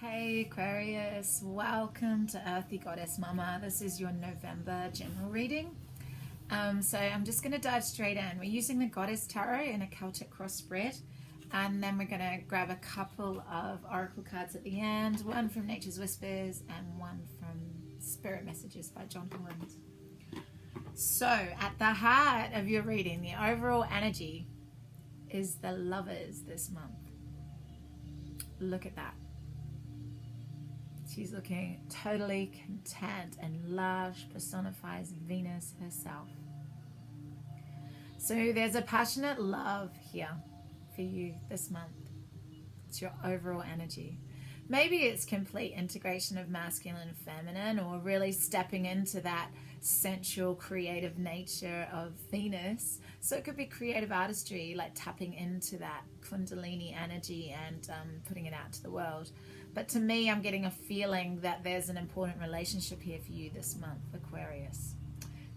Hey Aquarius, welcome to Earthy Goddess Mama. This is your November general reading. So I'm just going to dive straight in. We're using the Goddess Tarot in a Celtic cross spread, and then we're going to grab a couple of oracle cards at the end, one from Nature's Whispers and one from Spirit Messages by John Holland. So at the heart of your reading, the overall energy is the Lovers this month. Look at that. She's looking totally content, and love personifies Venus herself. So there's a passionate love here for you this month. It's your overall energy. Maybe it's complete integration of masculine and feminine, or really stepping into that sensual creative nature of Venus. So it could be creative artistry, like tapping into that Kundalini energy and putting it out to the world. But to me, I'm getting a feeling that there's an important relationship here for you this month, Aquarius.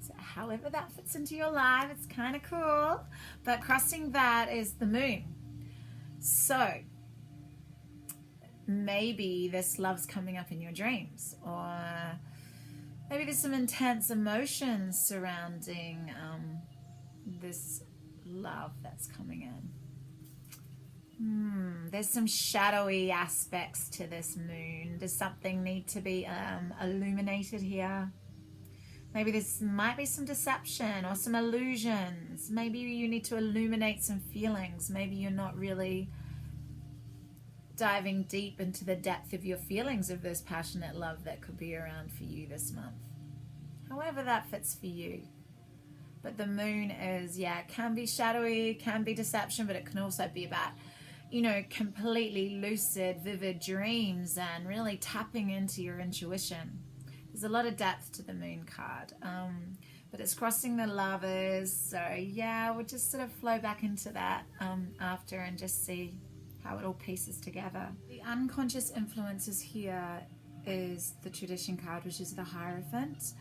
So however that fits into your life, it's kind of cool. But crossing that is the moon. So maybe this love's coming up in your dreams, or maybe there's some intense emotions surrounding this love that's coming in. There's some shadowy aspects to this moon. Does something need to be illuminated here? Maybe this might be some deception or some illusions. Maybe you need to illuminate some feelings. Maybe you're not really diving deep into the depth of your feelings of this passionate love that could be around for you this month. However that fits for you. But the moon is, it can be shadowy, can be deception, but it can also be about, completely lucid, vivid dreams and really tapping into your intuition. There's a lot of depth to the moon card, but it's crossing the Lovers. So we'll just sort of flow back into that after and just see how it all pieces together. The unconscious influences here is the tradition card, which is the Hierophant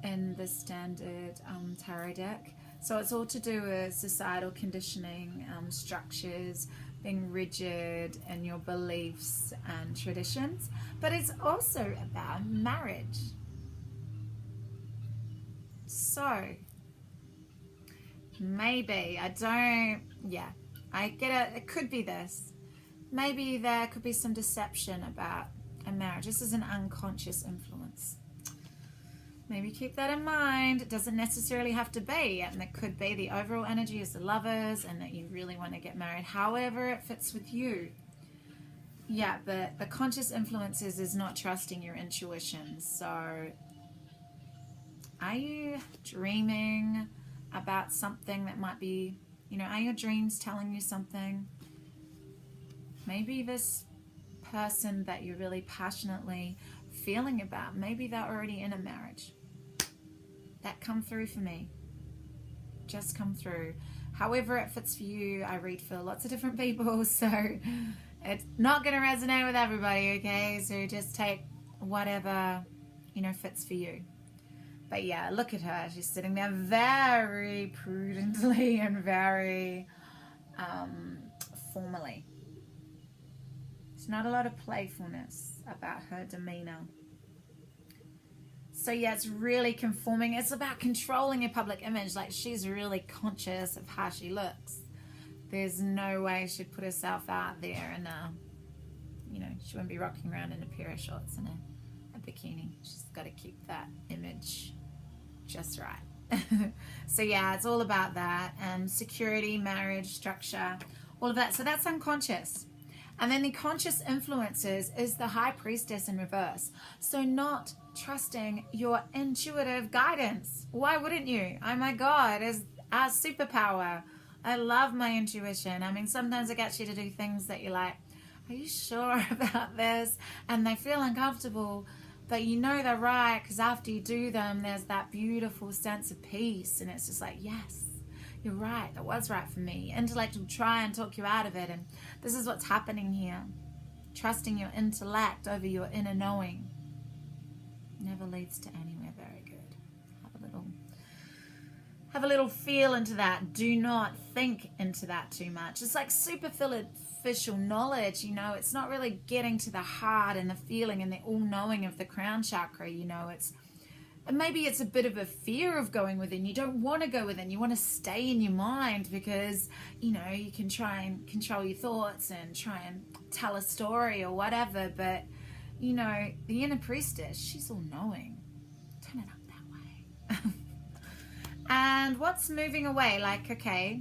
in the standard tarot deck. So it's all to do with societal conditioning, structures, being rigid in your beliefs and traditions, but it's also about marriage. So maybe, I get it, it could be this. Maybe there could be some deception about a marriage. This is an unconscious influence. Maybe keep that in mind. It doesn't necessarily have to be, and it could be the overall energy is the Lovers and that you really want to get married. However it fits with you. But the conscious influences is not trusting your intuition. So are you dreaming about something that might be, are your dreams telling you something? Maybe this person that you're really passionately feeling about, maybe they're already in a marriage. That come through for me. Just come through. However it fits for you, I read for lots of different people, so it's not going to resonate with everybody, okay? So just take whatever, fits for you. But look at her. She's sitting there very prudently and very formally. There's not a lot of playfulness about her demeanor. So it's really conforming. It's about controlling your public image. Like, she's really conscious of how she looks. There's no way she'd put herself out there and she wouldn't be rocking around in a pair of shorts and a bikini. She's got to keep that image just right. So it's all about that, and security, marriage, structure, all of that. So that's unconscious. And then the conscious influences is the High Priestess in reverse. So not trusting your intuitive guidance. Why wouldn't you? Oh my God, it's our superpower. I love my intuition. I mean, sometimes it gets you to do things that you're like, are you sure about this? And they feel uncomfortable, but they're right, because after you do them, there's that beautiful sense of peace. And it's just like, yes, you're right, that was right for me. Intellect will try and talk you out of it, and this is what's happening here. Trusting your intellect over your inner knowing have a little feel into that. Do not think into that too much. It's like superficial knowledge, you know. It's not really getting to the heart and the feeling and the all-knowing of the crown chakra, you know. Maybe it's a bit of a fear of going within. You don't want to go within. You want to stay in your mind because, you know, you can try and control your thoughts and try and tell a story or whatever. But, you know, the inner priestess, she's all-knowing. Turn it up that way. And what's moving away? Like, okay,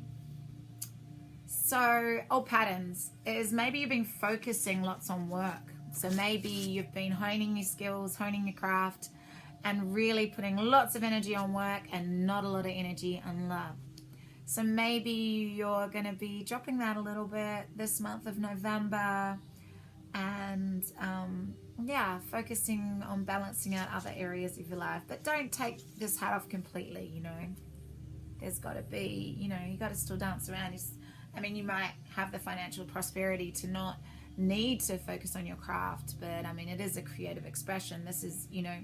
so old patterns is maybe you've been focusing lots on work. So maybe you've been honing your skills, honing your craft, and really putting lots of energy on work and not a lot of energy on love. So maybe you're going to be dropping that a little bit this month of November and, yeah, focusing on balancing out other areas of your life. But don't take this hat off completely, you know. There's got to be, you know, you got to still dance around. I mean, you might have the financial prosperity to not need to focus on your craft, but I mean, it is a creative expression. This is, you know,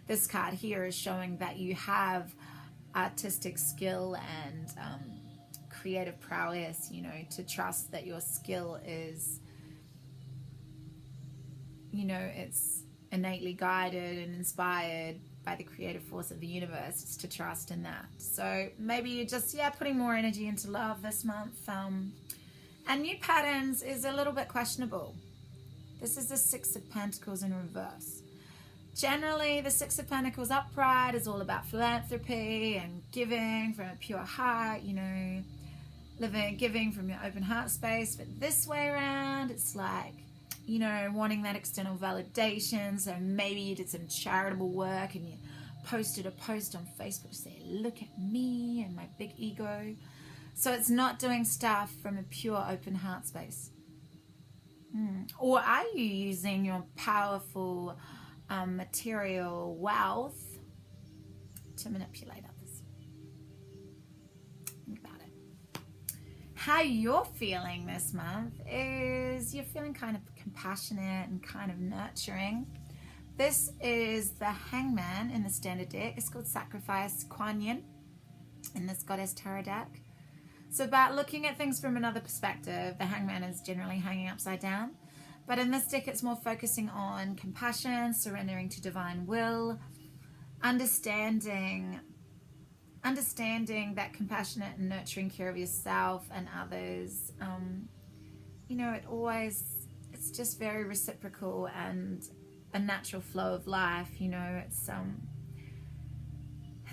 this card here is showing that you have artistic skill and creative prowess, you know, to trust that your skill is, you know, it's innately guided and inspired by the creative force of the universe. It's to trust in that. So maybe you're just, yeah, putting more energy into love this month. And new patterns is a little bit questionable. This is the Six of Pentacles in reverse. Generally, the Six of Pentacles upright is all about philanthropy and giving from a pure heart, you know, giving from your open heart space. But this way around, it's like, you know, wanting that external validation. So maybe you did some charitable work and you posted a post on Facebook to say, look at me and my big ego. So it's not doing stuff from a pure open heart space. Or are you using your powerful material wealth to manipulate others? Think about it. How you're feeling this month is you're feeling kind of compassionate and kind of nurturing. This is the Hangman in the standard deck. It's called Sacrifice Kuan Yin in this Goddess Tarot deck. So about looking at things from another perspective. The Hangman is generally hanging upside down. But in this deck, it's more focusing on compassion, surrendering to divine will, understanding that compassionate and nurturing care of yourself and others. You know, it's just very reciprocal and a natural flow of life. You know, it's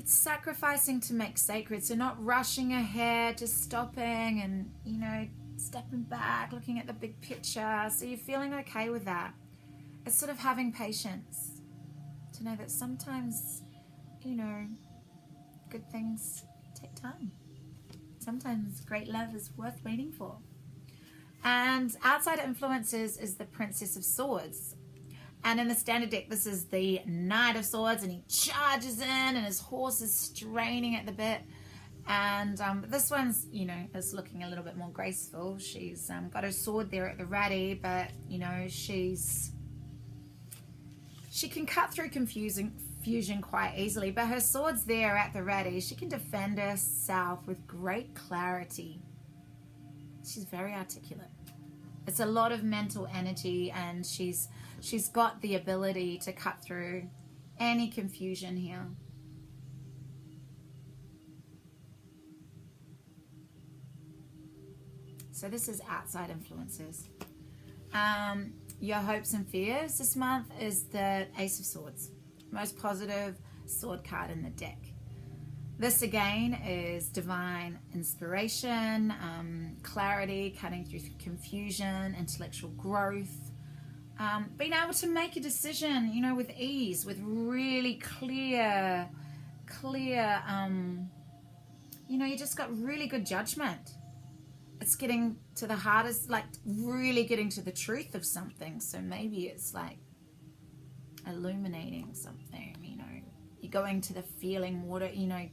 sacrificing to make sacred. So not rushing ahead, just stopping and, you know, stepping back, looking at the big picture. So you're feeling okay with that. It's sort of having patience to know that sometimes, you know, good things take time. Sometimes great love is worth waiting for. And outside influences is the Princess of Swords. And in the standard deck, this is the Knight of Swords, and he charges in and his horse is straining at the bit. And this one's, you know, is looking a little bit more graceful. She's got her sword there at the ready, but, you know, she can cut through confusion quite easily, but her sword's there at the ready. She can defend herself with great clarity. She's very articulate. It's a lot of mental energy, and she's got the ability to cut through any confusion here. So this is outside influences. Your hopes and fears this month is the Ace of Swords. Most positive sword card in the deck. This again is divine inspiration, clarity, cutting through confusion, intellectual growth, being able to make a decision, you know, with ease, with really clear, you know, you just got really good judgment. It's getting to the hardest, like really getting to the truth of something. So maybe it's like illuminating something, you know. You're going to the feeling water, you know,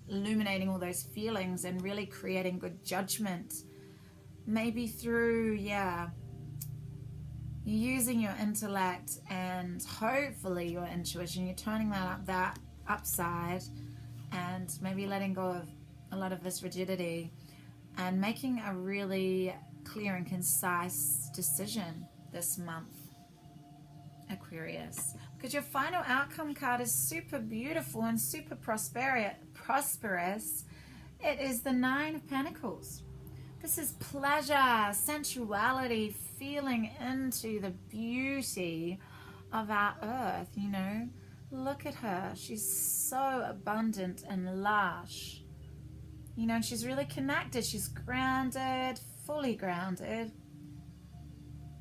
illuminating all those feelings and really creating good judgment. Maybe through, yeah, you're using your intellect and hopefully your intuition. You're turning that upside and maybe letting go of a lot of this rigidity and making a really clear and concise decision this month, Aquarius, because your final outcome card is super beautiful and super prosperous. It is the Nine of Pentacles. This is pleasure, sensuality, feeling into the beauty of our earth, you know. Look at her. She's so abundant and lush. You know, and she's really connected. She's grounded, fully grounded.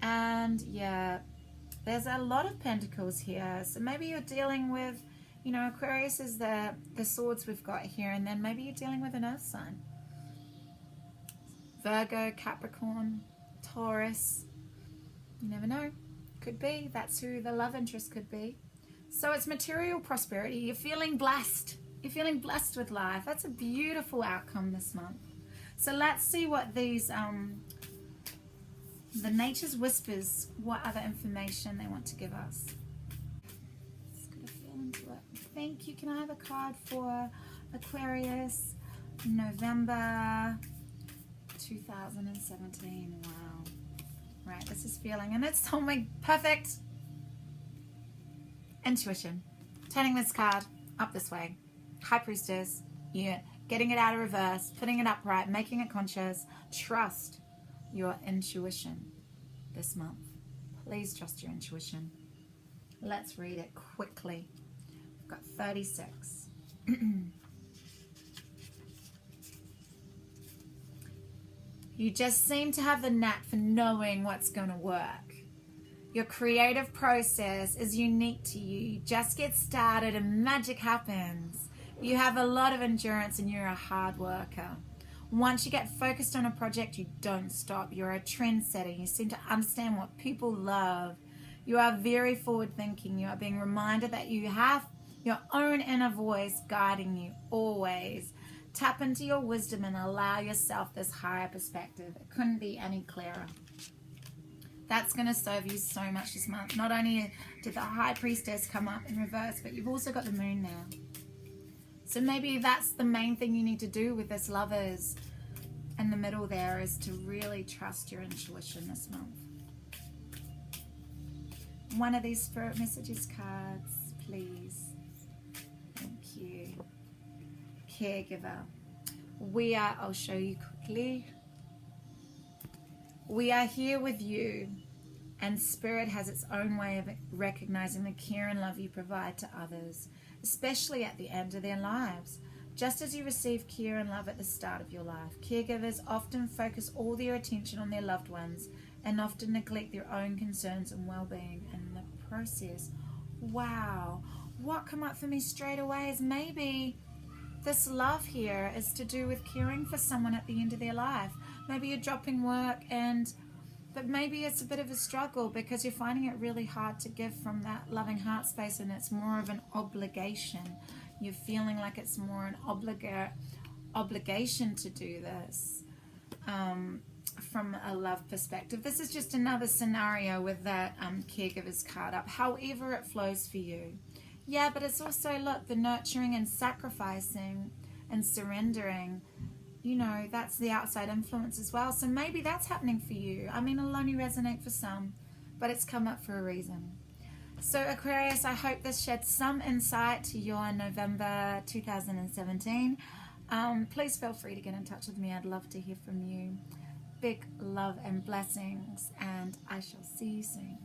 And yeah, there's a lot of pentacles here. So maybe you're dealing with, you know, Aquarius is the swords we've got here. And then maybe you're dealing with an earth sign. Virgo, Capricorn, Taurus. You never know. Could be. That's who the love interest could be. So it's material prosperity. You're feeling blessed. You're feeling blessed with life. That's a beautiful outcome this month. So let's see what these, the Nature's Whispers, what other information they want to give us. Let's get a feel into it. Thank you. Can I have a card for Aquarius, November 2017? Wow. Right, this is feeling, and it's told me perfect. Intuition. Turning this card up this way. High Priestess. Yeah. Getting it out of reverse. Putting it upright. Making it conscious. Trust your intuition this month. Please trust your intuition. Let's read it quickly. We've got 36. You just seem to have the knack for knowing what's going to work. Your creative process is unique to you. You just get started and magic happens. You have a lot of endurance and you're a hard worker. Once you get focused on a project, you don't stop. You're a trendsetter. You seem to understand what people love. You are very forward thinking. You are being reminded that you have your own inner voice guiding you always. Tap into your wisdom and allow yourself this higher perspective. It couldn't be any clearer. That's going to serve you so much this month. Not only did the High Priestess come up in reverse, but you've also got the Moon now. So maybe that's the main thing you need to do with this Lovers in the middle there, is to really trust your intuition this month. One of these Spirit Messages cards, please. Thank you. Caregiver. I'll show you quickly. We are here with you, and Spirit has its own way of recognizing the care and love you provide to others, especially at the end of their lives. Just as you receive care and love at the start of your life, caregivers often focus all their attention on their loved ones and often neglect their own concerns and well-being in the process. Wow. What come up for me straight away is maybe this love here is to do with caring for someone at the end of their life. Maybe you're dropping work, but maybe it's a bit of a struggle because you're finding it really hard to give from that loving heart space, and it's more of an obligation. You're feeling like it's more an obligation to do this from a love perspective. This is just another scenario with that caregiver's card up. However it flows for you. Yeah, but it's also, look, the nurturing and sacrificing and surrendering. You know, that's the outside influence as well. So maybe that's happening for you. I mean, it'll only resonate for some, but it's come up for a reason. So Aquarius, I hope this sheds some insight to your November 2017. Please feel free to get in touch with me. I'd love to hear from you. Big love and blessings, and I shall see you soon.